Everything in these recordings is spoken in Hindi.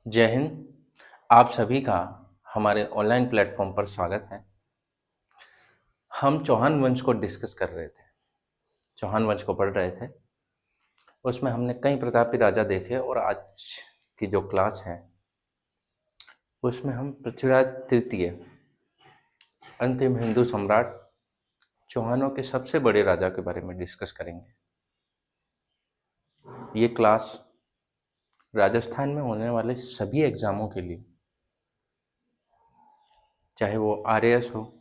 जय हिंद। आप सभी का हमारे ऑनलाइन प्लेटफॉर्म पर स्वागत है। हम चौहान वंश को डिस्कस कर रहे थे, चौहान वंश को पढ़ रहे थे। उसमें हमने कई प्रतापी राजा देखे और आज की जो क्लास है उसमें हम पृथ्वीराज तृतीय, अंतिम हिंदू सम्राट, चौहानों के सबसे बड़े राजा के बारे में डिस्कस करेंगे। ये क्लास राजस्थान में होने वाले सभी एग्जामों के लिए, चाहे वो आरएएस हो,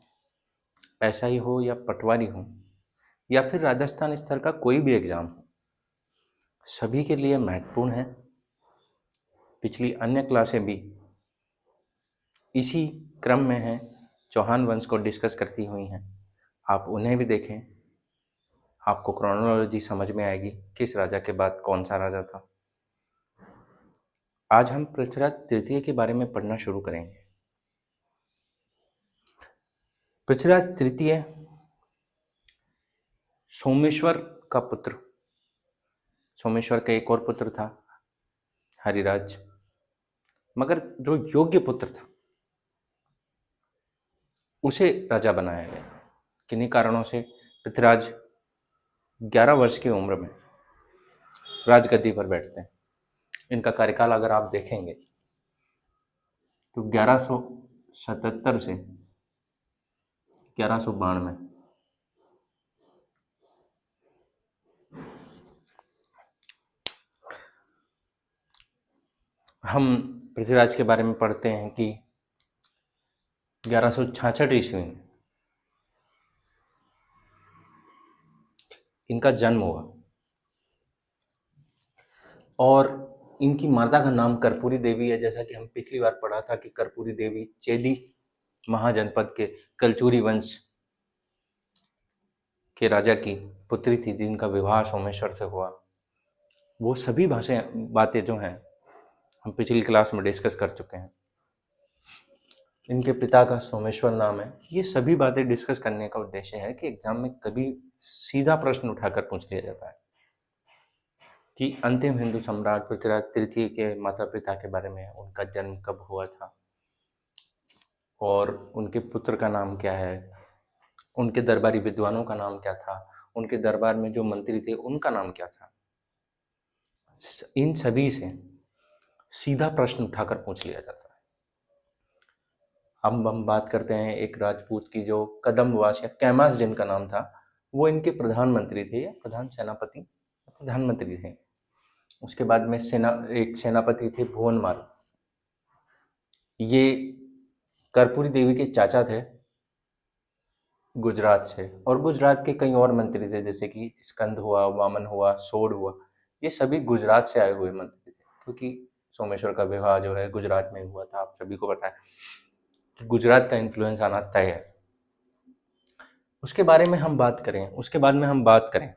एसआई हो या पटवारी हो या फिर राजस्थान स्तर का कोई भी एग्जाम हो, सभी के लिए महत्वपूर्ण है। पिछली अन्य क्लासें भी इसी क्रम में हैं, चौहान वंश को डिस्कस करती हुई हैं। आप उन्हें भी देखें, आपको क्रोनोलॉजी समझ में आएगी, किस राजा के बाद कौन सा राजा था। आज हम पृथ्वीराज तृतीय के बारे में पढ़ना शुरू करेंगे। पृथ्वीराज तृतीय सोमेश्वर का पुत्र, सोमेश्वर का एक और पुत्र था हरिराज, मगर जो योग्य पुत्र था उसे राजा बनाया गया। किन्हीं कारणों से पृथ्वीराज 11 वर्ष की उम्र में राजगद्दी पर बैठते हैं। इनका कार्यकाल अगर आप देखेंगे तो 1177 से 1192। हम पृथ्वीराज के बारे में पढ़ते हैं कि 1166 ईस्वी में इनका जन्म हुआ और इनकी माता का नाम कर्पूरी देवी है। जैसा कि हम पिछली बार पढ़ा था कि कर्पूरी देवी चेदी महाजनपद के कलचूरी वंश के राजा की पुत्री थी, जिनका विवाह सोमेश्वर से हुआ। वो सभी बातें जो हैं हम पिछली क्लास में डिस्कस कर चुके हैं। इनके पिता का सोमेश्वर नाम है। ये सभी बातें डिस्कस करने का उद्देश्य है कि एग्जाम में कभी सीधा प्रश्न उठाकर पूछ लिया जाता है कि अंतिम हिंदू सम्राट पृथ्वीराज तृतीय के माता पिता के बारे में, उनका जन्म कब हुआ था और उनके पुत्र का नाम क्या है, उनके दरबारी विद्वानों का नाम क्या था, उनके दरबार में जो मंत्री थे उनका नाम क्या था। इन सभी से सीधा प्रश्न उठाकर पूछ लिया जाता है। हम बात करते हैं एक राजपूत की जो कदम्बवास या कैमास जिनका नाम था, वो इनके प्रधानमंत्री थे या प्रधान सेनापति, प्रधानमंत्री थे। उसके बाद में एक सेनापति थे भुवनमाल। ये कर्पूरी देवी के चाचा थे गुजरात से, और गुजरात के कई और मंत्री थे जैसे कि स्कंद हुआ, वामन हुआ, सोड हुआ। ये सभी गुजरात से आए हुए मंत्री थे, क्योंकि सोमेश्वर का विवाह जो है गुजरात में हुआ था। आप सभी को पता है कि गुजरात का इन्फ्लुएंस आना तय है। उसके बारे में हम बात करें, उसके बाद में हम बात करें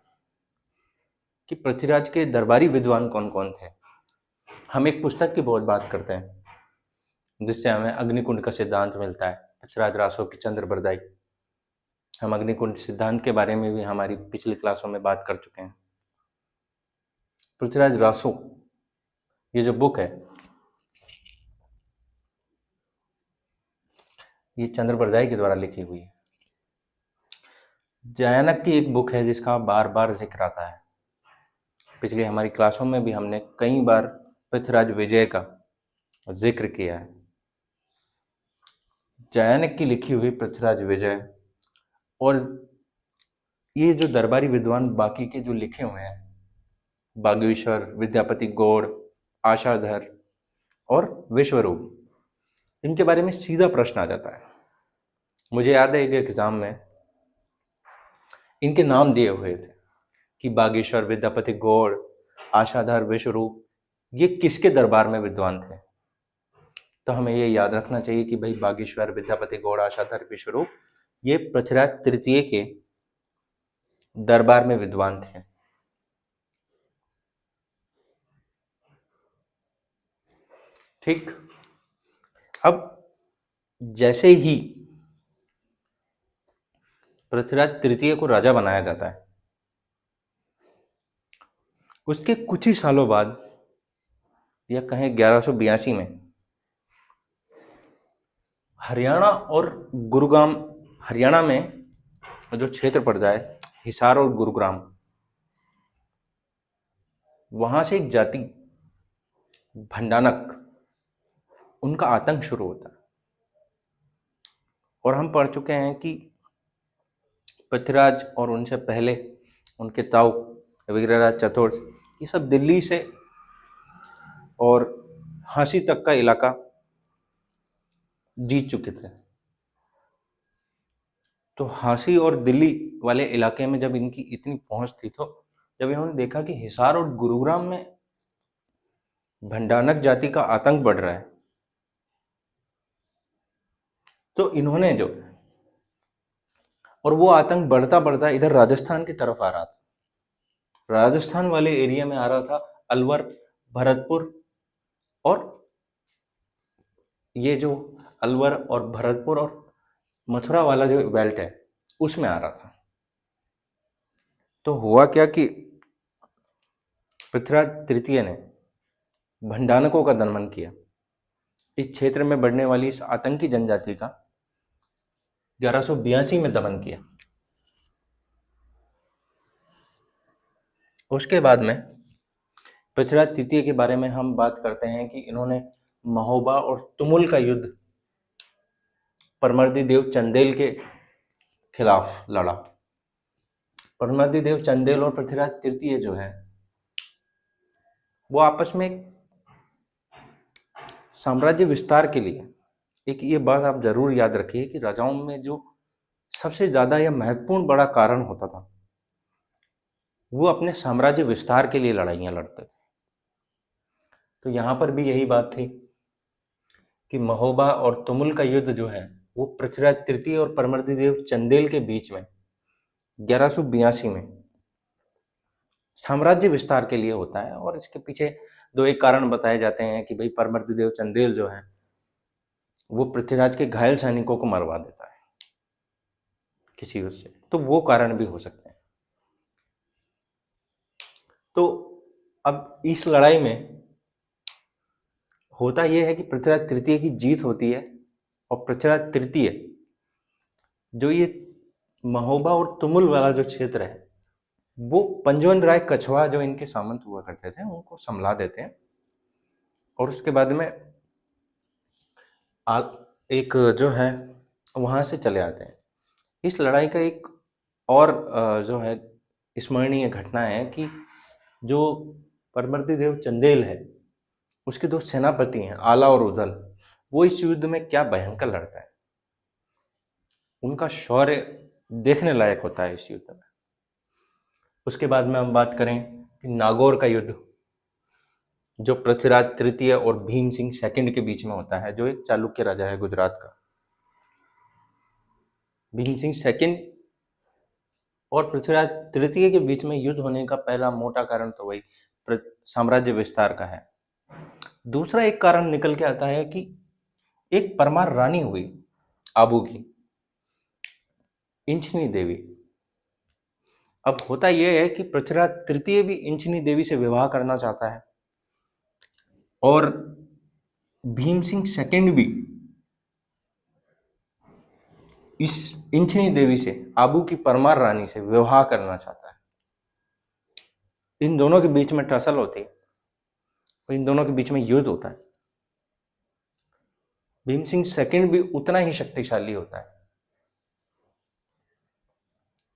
कि पृथ्वीराज के दरबारी विद्वान कौन कौन थे। हम एक पुस्तक की बहुत बात करते हैं जिससे हमें अग्निकुंड का सिद्धांत मिलता है, पृथ्वीराज रासो की चंद्र बरदाई। हम अग्निकुंड सिद्धांत के बारे में भी हमारी पिछली क्लासों में बात कर चुके हैं। पृथ्वीराज रासो, ये जो बुक है ये चंद्र बरदाई के द्वारा लिखी हुई है। जयानक की एक बुक है जिसका बार बार जिक्र आता है। पिछली हमारी क्लासों में भी हमने कई बार पृथ्वीराज विजय का जिक्र किया है। जयानक की लिखी हुई पृथ्वीराज विजय, और ये जो दरबारी विद्वान बाकी के जो लिखे हुए हैं, बागेश्वर, विद्यापति गौड़, आशाधर और विश्वरूप, इनके बारे में सीधा प्रश्न आ जाता है। मुझे याद है एक एग्जाम में इनके नाम दिए हुए थे कि बागेश्वर, विद्यापति गौड़, आशाधर, विश्वरूप, ये किसके दरबार में विद्वान थे। तो हमें ये याद रखना चाहिए कि भाई बागेश्वर, विद्यापति गौड़, आशाधर, विश्वरूप ये पृथ्वीराज तृतीय के दरबार में विद्वान थे। ठीक, अब जैसे ही पृथ्वीराज तृतीय को राजा बनाया जाता है, उसके कुछ ही सालों बाद या कहें 1182 में हरियाणा और गुरुग्राम, हरियाणा में जो क्षेत्र पड़ जाए हिसार और गुरुग्राम, वहां से एक जाति भंडानक, उनका आतंक शुरू होता है। और हम पढ़ चुके हैं कि पृथ्वीराज और उनसे पहले उनके ताऊ वीरराज चतुर्थ, ये सब दिल्ली से और झांसी तक का इलाका जीत चुके थे। तो झांसी और दिल्ली वाले इलाके में जब इनकी इतनी पहुंच थी, तो जब इन्होंने देखा कि हिसार और गुरुग्राम में भंडानक जाति का आतंक बढ़ रहा है, तो इन्होंने जो, और वो आतंक बढ़ता बढ़ता इधर राजस्थान की तरफ आ रहा था, राजस्थान वाले एरिया में आ रहा था, अलवर, भरतपुर, और ये जो अलवर और भरतपुर और मथुरा वाला जो बेल्ट है उसमें आ रहा था। तो हुआ क्या कि पृथ्वीराज तृतीय ने भंडानकों का दमन किया। इस क्षेत्र में बढ़ने वाली इस आतंकी जनजाति का 1182 में दमन किया। उसके बाद में पृथ्वीराज तृतीय के बारे में हम बात करते हैं कि इन्होंने महोबा और तुमुल का युद्ध परमर्दी देव चंदेल के खिलाफ लड़ा। परमर्दी देव चंदेल और पृथ्वीराज तृतीय जो है वो आपस में साम्राज्य विस्तार के लिए, एक ये बात आप जरूर याद रखिए कि राजाओं में जो सबसे ज्यादा या महत्वपूर्ण बड़ा कारण होता था वो अपने साम्राज्य विस्तार के लिए लड़ाइयां लड़ते थे। तो यहां पर भी यही बात थी कि महोबा और तुमुल का युद्ध जो है वो पृथ्वीराज तृतीय और परमर्दी देव चंदेल के बीच में 1182 में साम्राज्य विस्तार के लिए होता है। और इसके पीछे दो एक कारण बताए जाते हैं कि भाई परमर्दी देव चंदेल जो है वो पृथ्वीराज के घायल सैनिकों को मरवा देता है किसी उससे, तो वो कारण भी हो सकते हैं। तो अब इस लड़ाई में होता यह है कि पृथ्वीराज तृतीय की जीत होती है, और पृथ्वीराज तृतीय जो ये महोबा और तुमुल वाला जो क्षेत्र है वो पंजवन राय कछवा जो इनके सामंत हुआ करते थे उनको संभला देते हैं। और उसके बाद में एक जो है वहां से चले आते हैं। इस लड़ाई का एक और जो है स्मरणीय घटना है कि जो परमर्दी देव चंदेल है उसके दो सेनापति हैं आला और उदल, वो इस युद्ध में क्या भयंकर लड़ता है, उनका शौर्य देखने लायक होता है इस युद्ध में। उसके बाद में हम बात करें कि नागौर का युद्ध जो पृथ्वीराज तृतीय और भीम सिंह सेकंड के बीच में होता है, जो एक चालुक्य राजा है गुजरात का। भीम सिंह सेकंड और पृथ्वीराज तृतीय के बीच में युद्ध होने का पहला मोटा कारण तो वही साम्राज्य विस्तार का है। दूसरा एक कारण निकल के आता है कि एक परमार रानी हुई आबू की, इंचनी देवी। अब होता यह है कि पृथ्वीराज तृतीय भी इंचनी देवी से विवाह करना चाहता है और भीम सिंह सेकंड भी इस इंचनी देवी से, आबू की परमार रानी से विवाह करना चाहता है। इन दोनों के बीच में टसल होती है और इन दोनों के बीच में युद्ध होता है। भीम सिंह सेकंड भी उतना ही शक्तिशाली होता है।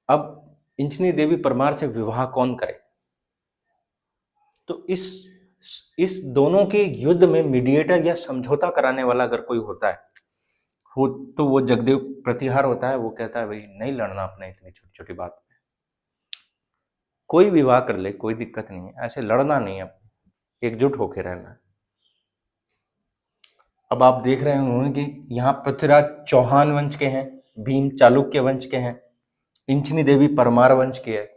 अब इंचनी देवी परमार से विवाह कौन करे, तो इस दोनों के युद्ध में मीडिएटर या समझौता कराने वाला अगर कोई होता है हो तो वो जगदेव प्रतिहार होता है। वो कहता है भाई नहीं लड़ना अपने इतनी छोटी छोटी बात में, कोई विवाह कर ले कोई दिक्कत नहीं है, ऐसे लड़ना नहीं है, एकजुट होकर रहना है। अब आप देख रहे होंगे कि यहाँ पृथ्वीराज चौहान वंश के हैं, भीम चालुक्य वंश के हैं, इंचनी देवी परमार वंश के है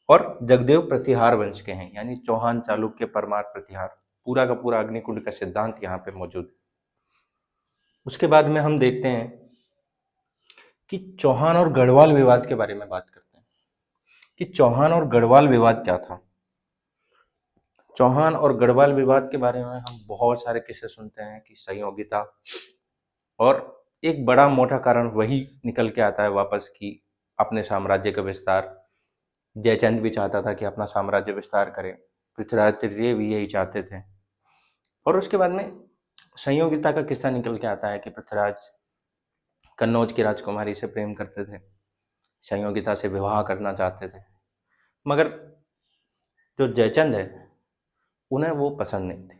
और जगदेव प्रतिहार वंश के हैं, यानी चौहान चालुक्य परमार प्रतिहार, पूरा का पूरा अग्निकुंड का सिद्धांत यहाँ पे मौजूद है। उसके बाद में हम देखते हैं कि चौहान और गढ़वाल विवाद के बारे में बात करते हैं कि चौहान और गढ़वाल विवाद क्या था। चौहान और गढ़वाल विवाद के बारे में हम बहुत सारे किस्से सुनते हैं कि संयोगिता, और एक बड़ा मोटा कारण वही निकल के आता है वापस कि अपने साम्राज्य का विस्तार। जयचंद भी चाहता था कि अपना साम्राज्य विस्तार करे, पृथ्वीराज तृतीय भी यही चाहते थे। और उसके बाद में संयोगिता का किस्सा निकल के आता है कि पृथ्वीराज कन्नौज की राजकुमारी से प्रेम करते थे, संयोगिता से विवाह करना चाहते थे, मगर जो जयचंद है उन्हें वो पसंद नहीं थे,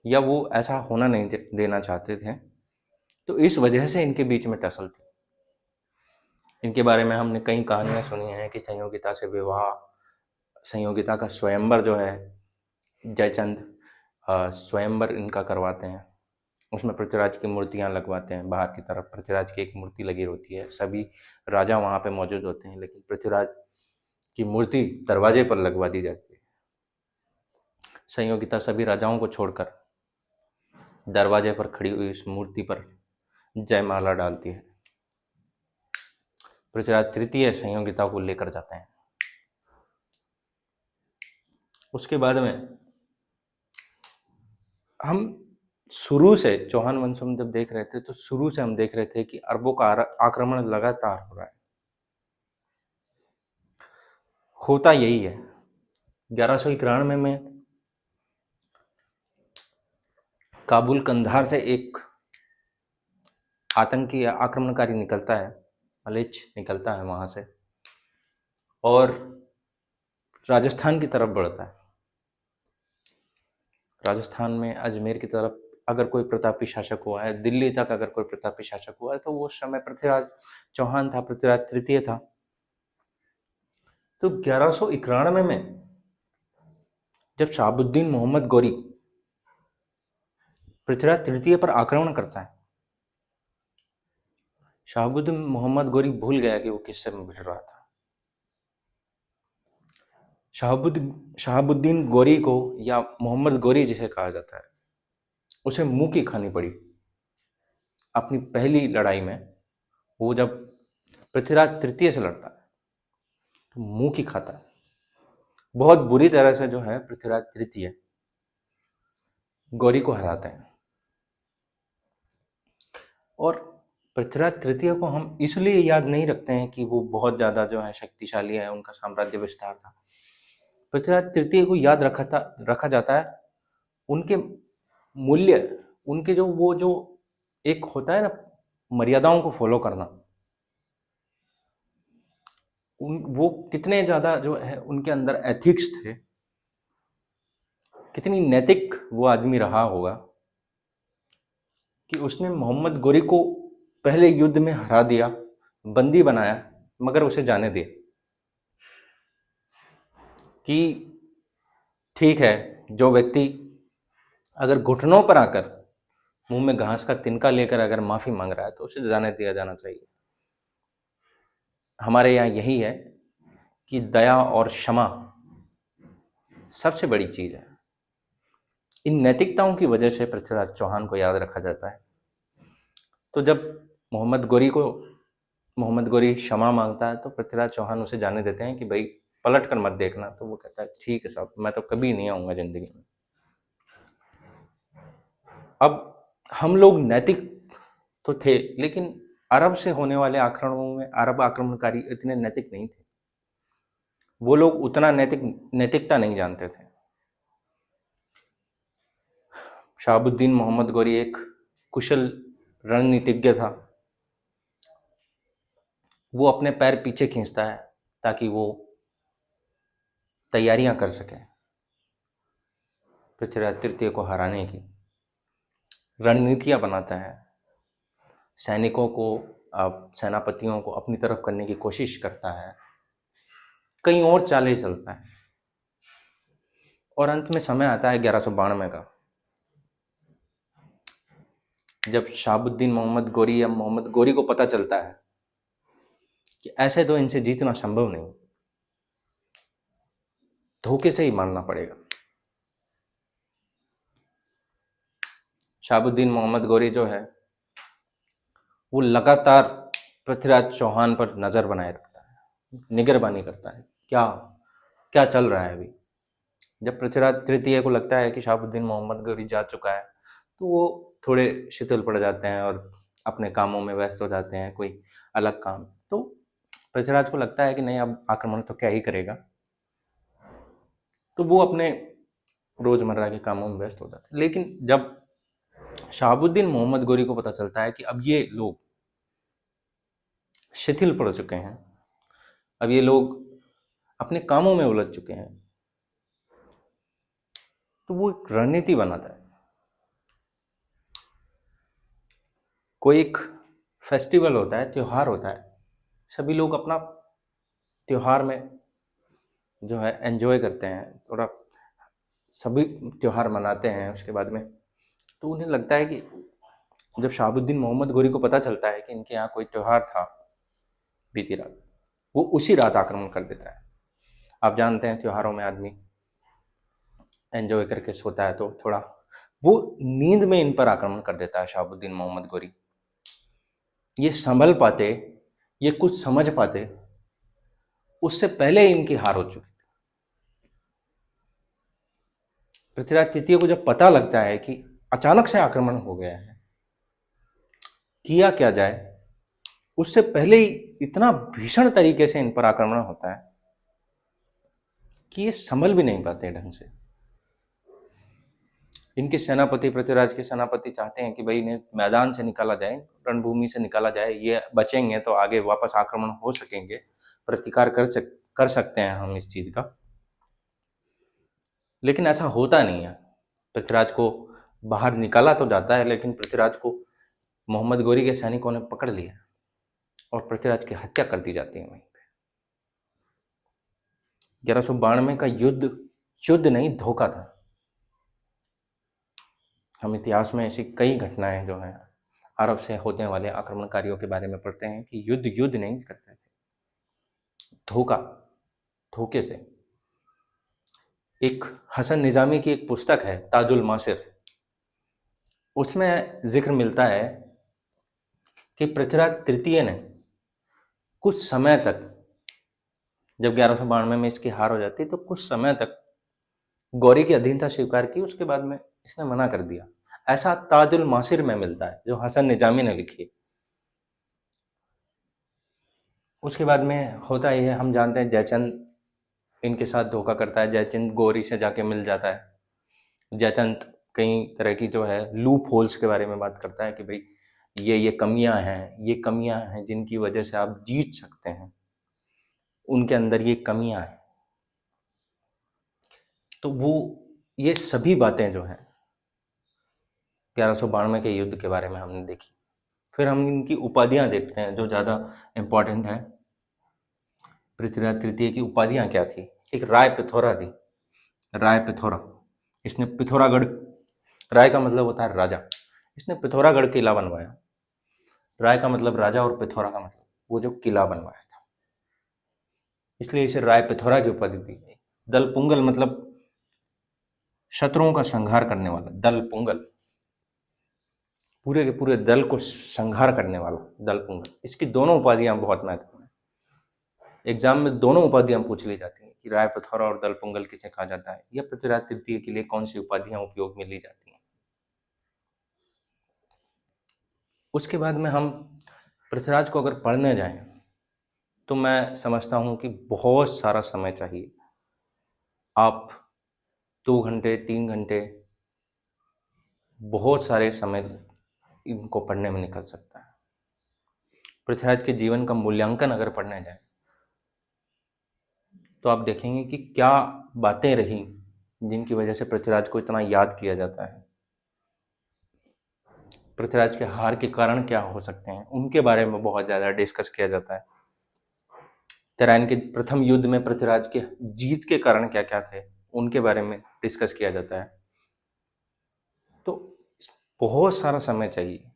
या वो ऐसा होना नहीं देना चाहते थे। तो इस वजह से इनके बीच में टसल थी। इनके बारे में हमने कई कहानियां सुनी हैं कि संयोगिता से विवाह, संयोगिता का स्वयंवर जो है जयचंद स्वयंवर इनका करवाते हैं। उसमें पृथ्वीराज की मूर्तियां लगवाते हैं, बाहर की तरफ पृथ्वीराज की एक मूर्ति लगी होती है, सभी राजा वहां पे मौजूद होते हैं, लेकिन पृथ्वीराज की मूर्ति दरवाजे पर लगवा दी जाती है। संयोगिता सभी राजाओं को छोड़कर दरवाजे पर खड़ी हुई उस मूर्ति पर जयमाला डालती है। पृथ्वीराज तृतीय संयोगिता को लेकर जाते हैं। उसके बाद में हम शुरू से चौहान वंश में जब देख रहे थे तो शुरू से हम देख रहे थे कि अरबों का आक्रमण लगातार हो रहा है। होता यही है, 1191 में काबुल कंधार से एक आतंकी आक्रमणकारी निकलता है, मलेच्छ निकलता है वहां से, और राजस्थान की तरफ बढ़ता है। राजस्थान में अजमेर की तरफ अगर कोई प्रतापी शासक हुआ है, दिल्ली तक अगर कोई प्रतापी शासक हुआ है, तो वो समय पृथ्वीराज चौहान था, पृथ्वीराज तृतीय था। तो 1191 में जब शहाबुद्दीन मोहम्मद गौरी पृथ्वीराज तृतीय पर आक्रमण करता है, शहाबुद्दीन मोहम्मद गौरी भूल गया कि वो किससे भिड़ रहा था। शहाबुद्दीन गौरी को, या मोहम्मद गौरी जिसे कहा जाता है, उसे मुंह की खानी पड़ी अपनी पहली लड़ाई में। वो जब पृथ्वीराज तृतीय से लड़ता है तो मुंह की खाता है, बहुत बुरी तरह से जो है पृथ्वीराज तृतीय गौरी को हराते हैं। और पृथ्वीराज तृतीय को हम इसलिए याद नहीं रखते हैं कि वो बहुत ज्यादा जो है शक्तिशाली है, उनका साम्राज्य विस्तार था। पृथ्वीराज तृतीय को याद रखा जाता है उनके मूल्य, उनके जो एक होता है ना, मर्यादाओं को फॉलो करना, वो कितने ज्यादा जो है उनके अंदर एथिक्स थे, कितनी नैतिक वो आदमी रहा होगा कि उसने मोहम्मद गौरी को पहले युद्ध में हरा दिया, बंदी बनाया, मगर उसे जाने दिया कि ठीक है, जो व्यक्ति अगर घुटनों पर आकर मुंह में घास का तिनका लेकर अगर माफी मांग रहा है तो उसे जाने दिया जाना चाहिए। हमारे यहाँ यही है कि दया और क्षमा सबसे बड़ी चीज है। इन नैतिकताओं की वजह से पृथ्वीराज चौहान को याद रखा जाता है। तो जब मोहम्मद गौरी क्षमा मांगता है तो पृथ्वीराज चौहान उसे जाने देते हैं कि भाई पलट कर मत देखना। तो वो कहता है ठीक है साहब, मैं तो कभी नहीं आऊंगा जिंदगी में। अब हम लोग नैतिक तो थे, लेकिन अरब से होने वाले आक्रमणों में अरब आक्रमणकारी इतने नैतिक नहीं थे। वो लोग उतना नैतिकता नहीं जानते थे। शहाबुद्दीन मोहम्मद गौरी एक कुशल रणनीतिज्ञ था। वो अपने पैर पीछे खींचता है ताकि वो तैयारियां कर सके पृथ्वीराज तृतीय को हराने की, रणनीतियां बनाता है, सैनिकों को, सेनापतियों को अपनी तरफ करने की कोशिश करता है, कई और चालें चलता है। और अंत में समय आता है 1192 का, जब शहाबुद्दीन मोहम्मद गौरी को पता चलता है कि ऐसे तो इनसे जीतना संभव नहीं, धोखे से ही मानना पड़ेगा। शहाबुद्दीन मोहम्मद गौरी जो है वो लगातार पृथ्वीराज चौहान पर नजर बनाए रखता है, निगरानी करता है क्या क्या चल रहा है अभी। जब पृथ्वीराज तृतीय को लगता है कि शहाबुद्दीन मोहम्मद गौरी जा चुका है, तो वो थोड़े शिथिल पड़ जाते हैं और अपने कामों में व्यस्त हो जाते हैं, कोई अलग काम। तो पृथ्वीराज को लगता है कि नहीं, अब आक्रमण तो क्या ही करेगा, तो वो अपने रोजमर्रा के कामों में व्यस्त हो जाते हैं। लेकिन जब शहाबुद्दीन मोहम्मद गौरी को पता चलता है कि अब ये लोग शिथिल पड़ चुके हैं, अब ये लोग अपने कामों में उलझ चुके हैं, तो वो एक रणनीति बनाता है। कोई एक फेस्टिवल होता है, त्योहार होता है, सभी लोग अपना त्योहार में जो है एंजॉय करते हैं, थोड़ा सभी त्योहार मनाते हैं। उसके बाद में तो उन्हें लगता है कि जब शहाबुद्दीन मोहम्मद गौरी को पता चलता है कि इनके यहाँ कोई त्योहार था बीती रात, वो उसी रात आक्रमण कर देता है। आप जानते हैं त्योहारों में आदमी एंजॉय करके सोता है, तो थोड़ा वो नींद में इन पर आक्रमण कर देता है शहाबुद्दीन मोहम्मद गौरी। ये संभल पाते, ये कुछ समझ पाते, उससे पहले इनकी हार हो चुकी थी। पृथ्वीराज तृतीय को जब पता लगता है कि अचानक से आक्रमण हो गया है, किया क्या जाए, उससे पहले ही इतना भीषण तरीके से इन पर आक्रमण होता है कि ये संभल भी नहीं पाते ढंग से। इनके सेनापति, पृथ्वीराज के सेनापति चाहते हैं कि भाई इन्हें मैदान से निकाला जाए, रणभूमि से निकाला जाए, ये बचेंगे तो आगे वापस आक्रमण हो सकेंगे, प्रतिकार कर सकते हैं हम इस चीज का। लेकिन ऐसा होता नहीं है। पृथ्वीराज को बाहर निकाला तो जाता है, लेकिन पृथ्वीराज को मोहम्मद गौरी के सैनिकों ने पकड़ लिया और पृथ्वीराज की हत्या कर दी जाती है वहीं पे। 1192 का युद्ध नहीं, धोखा था। हम इतिहास में ऐसी कई घटनाएं जो हैं अरब से होने वाले आक्रमणकारियों के बारे में पढ़ते हैं कि युद्ध नहीं करते थे, धोखे से। एक हसन निजामी की एक पुस्तक है ताजुल मासिर, उसमें जिक्र मिलता है कि पृथ्वीराज तृतीय ने कुछ समय तक, जब 1192 में इसकी हार हो जाती, तो कुछ समय तक गौरी की अधीनता स्वीकार की, उसके बाद में इसने मना कर दिया। ऐसा ताजुल मासिर में मिलता है, जो हसन निजामी ने लिखी। उसके बाद में होता यह है, हम जानते हैं जयचंद इनके साथ धोखा करता है, जयचंद गौरी से जाके मिल जाता है। जयचंद कई तरह की जो है लूप होल्स के बारे में बात करता है कि भाई ये कमियां हैं जिनकी वजह से आप जीत सकते हैं, उनके अंदर ये कमियां हैं। तो वो ये सभी बातें जो हैं 1192 के युद्ध के बारे में हमने देखी। फिर हम इनकी उपाधियां देखते हैं जो ज़्यादा इम्पोर्टेंट है। पृथ्वीराज तृतीय की उपाधियां क्या थी? एक राय पिथौरा थी, राय पिथौरा। इसने पिथौरागढ़, राय का मतलब होता है राजा, इसने पिथौरागढ़ किला बनवाया। राय का मतलब राजा और पिथौरा का मतलब वो जो किला बनवाया था, इसलिए इसे राय पिथौरा की उपाधि दी गई। दल पुंगल मतलब शत्रुओं का संहार करने वाला, दल पुंगल, पूरे के पूरे दल को संहार करने वाला दल पुंगल। इसकी दोनों उपाधियां बहुत महत्वपूर्ण है। एग्जाम में दोनों उपाधियां पूछ ली जाती हैं कि राय पिथौरा और दल पुंगल किसे कहा जाता है, या पृथ्वीराज तृतीय के लिए कौन सी उपाधियां उपयोग में ली जाती हैं। उसके बाद में हम पृथ्वीराज को अगर पढ़ने जाएं तो मैं समझता हूं कि बहुत सारा समय चाहिए। आप 2 घंटे 3 घंटे, बहुत सारे समय इनको पढ़ने में निकल सकता है। पृथ्वीराज के जीवन का मूल्यांकन अगर पढ़ने जाए तो आप देखेंगे कि क्या बातें रही जिनकी वजह से पृथ्वीराज को इतना याद किया जाता है। पृथ्वीराज के हार के कारण क्या हो सकते हैं, उनके बारे में बहुत ज़्यादा डिस्कस किया जाता है। तराइन के प्रथम युद्ध में पृथ्वीराज के जीत के कारण क्या क्या थे, उनके बारे में डिस्कस किया जाता है। तो बहुत सारा समय चाहिए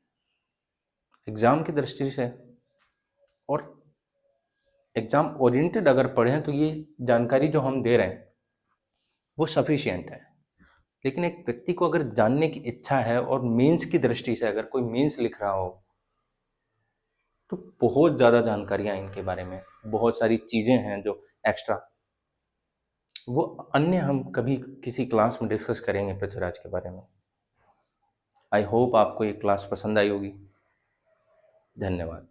एग्जाम की दृष्टि से, और एग्जाम ओरिएंटेड अगर पढ़ें तो ये जानकारी जो हम दे रहे हैं वो सफिशिएंट है। लेकिन एक व्यक्ति को अगर जानने की इच्छा है और मेंस की दृष्टि से अगर कोई मेंस लिख रहा हो तो बहुत ज़्यादा जानकारियां इनके बारे में, बहुत सारी चीज़ें हैं जो एक्स्ट्रा वो अन्य हम कभी किसी क्लास में डिस्कस करेंगे पृथ्वीराज के बारे में। आई होप आपको ये क्लास पसंद आई होगी। धन्यवाद।